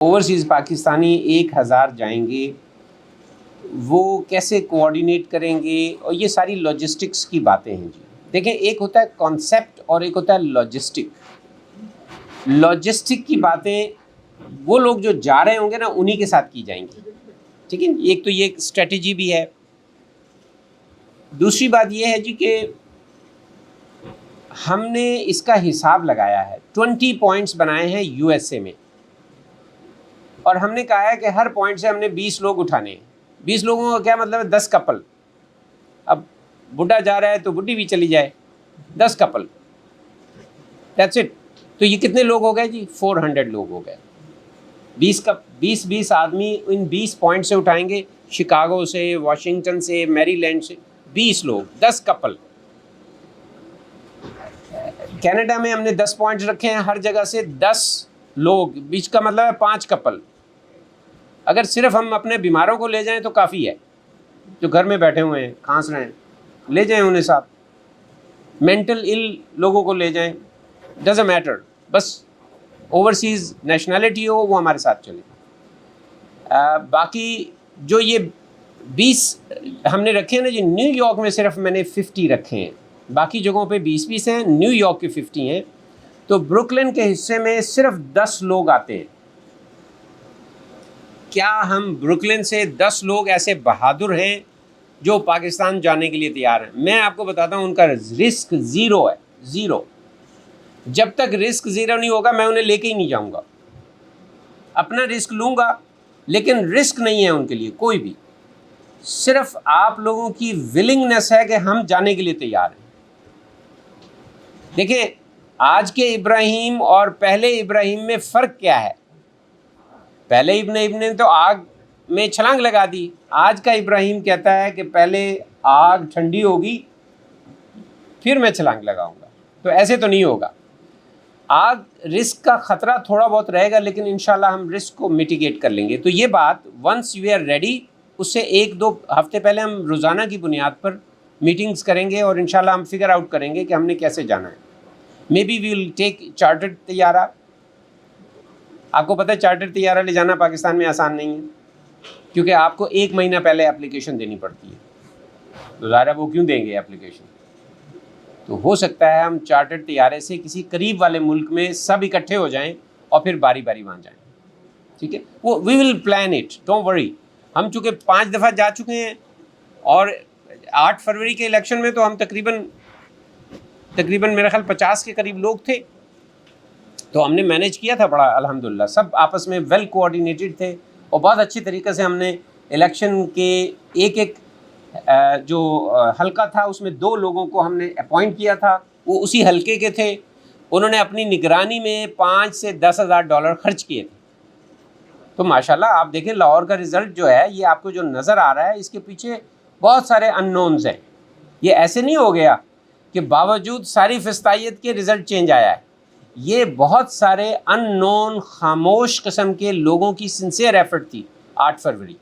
Overseas Pakistani 1000 جائیں گے، وہ کیسے کوآرڈینیٹ کریں گے، اور یہ ساری لاجسٹکس کی باتیں ہیں جی. دیکھیں، ایک ہوتا ہے کانسیپٹ اور ایک ہوتا ہے لاجسٹک. لاجسٹک کی باتیں وہ لوگ جو جا رہے ہوں گے نا انہی کے ساتھ کی جائیں گی. ٹھیک ہے، ایک تو یہ اسٹریٹجی بھی ہے. دوسری بات یہ ہے جی کہ ہم نے اس کا حساب لگایا ہے. 20 پوائنٹس بنائے ہیں یو ایس اے میں، اور ہم نے کہا ہے کہ ہر پوائنٹ سے ہم نے 20 لوگ اٹھانے ہیں. 20 لوگوں کا کیا مطلب ہے؟ 10 کپل. اب بڈھا جا رہا ہے تو بڈھی بھی چلی جائے، 10 کپل، دیٹس اٹ. تو یہ کتنے لوگ ہو گئے جی؟ 400 لوگ ہو گئے. 20 آدمی ان 20 پوائنٹ سے اٹھائیں گے، شکاگو سے، واشنگٹن سے، میری لینڈ سے. 20 لوگ، 10 کپل. کینیڈا میں ہم نے 10 پوائنٹس رکھے ہیں، ہر جگہ سے 10 لوگ، بیچ کا مطلب ہے 5 کپل. اگر صرف ہم اپنے بیماروں کو لے جائیں تو کافی ہے، جو گھر میں بیٹھے ہوئے ہیں کھانس رہے ہیں، لے جائیں انہیں ساتھ. مینٹل ال لوگوں کو لے جائیں، ڈزنٹ میٹر، بس اوورسیز نیشنلٹی ہو وہ ہمارے ساتھ چلے. باقی جو یہ 20 ہم نے رکھے ہیں نا جی، نیو یارک میں صرف میں نے 50 رکھے ہیں، باقی جگہوں پہ 20 ہیں، نیو یارک کے 50 ہیں. تو بروکلن کے حصے میں صرف 10 لوگ آتے ہیں. کیا ہم بروکلن سے 10 لوگ ایسے بہادر ہیں جو پاکستان جانے کے لیے تیار ہیں؟ میں آپ کو بتاتا ہوں ان کا رسک زیرو ہے، زیرو. جب تک رسک زیرو نہیں ہوگا میں انہیں لے کے ہی نہیں جاؤں گا. اپنا رسک لوں گا لیکن رسک نہیں ہے ان کے لیے کوئی بھی. صرف آپ لوگوں کی ولنگنس ہے کہ ہم جانے کے لیے تیار ہیں. دیکھیں، آج کے ابراہیم اور پہلے ابراہیم میں فرق کیا ہے؟ پہلے ابن نے تو آگ میں چھلانگ لگا دی. آج کا ابراہیم کہتا ہے کہ پہلے آگ ٹھنڈی ہوگی پھر میں چھلانگ لگاؤں گا. تو ایسے تو نہیں ہوگا. آگ رسک کا خطرہ تھوڑا بہت رہے گا لیکن انشاءاللہ ہم رسک کو میٹیگیٹ کر لیں گے. تو یہ بات ونس یو آر ریڈی، اس سے 1-2 ہفتے پہلے ہم روزانہ کی بنیاد پر میٹنگز کریں گے اور انشاءاللہ ہم فگر آؤٹ کریں گے کہ ہم نے کیسے جانا ہے. May be we will take chartered طیارہ. آپ کو پتہ ہے چارٹر طیارہ لے جانا پاکستان میں آسان نہیں ہے، کیونکہ آپ کو 1 مہینہ پہلے اپلیکیشن دینی پڑتی ہے. تو ظاہر وہ کیوں دیں گے اپلیکیشن؟ تو ہو سکتا ہے ہم چارٹر طیارے سے کسی قریب والے ملک میں سب اکٹھے ہو جائیں اور پھر باری باری وہاں جائیں. ٹھیک ہے، وہ we will plan it, don't worry. ہم چونکہ 5 دفعہ جا چکے ہیں، اور 8 فروری کے الیکشن میں تو ہم تقریباً میرا خیال 50 کے قریب لوگ تھے. تو ہم نے مینیج کیا تھا بڑا الحمدللہ. سب آپس میں ویل کوآرڈینیٹڈ تھے اور بہت اچھی طریقے سے ہم نے الیکشن کے ایک جو حلقہ تھا اس میں 2 لوگوں کو ہم نے اپوائنٹ کیا تھا، وہ اسی حلقے کے تھے. انہوں نے اپنی نگرانی میں $5,000 سے $10,000 خرچ کیے تھے. تو ماشاءاللہ آپ دیکھیں لاہور کا رزلٹ جو ہے، یہ آپ کو جو نظر آ رہا ہے اس کے پیچھے بہت سارے ان نونز ہیں. یہ ایسے نہیں ہو گیا کہ باوجود ساری فستائیت کے رزلٹ چینج آیا ہے. یہ بہت سارے ان نون خاموش قسم کے لوگوں کی سنسیئر ایفرٹ تھی 8 فروری.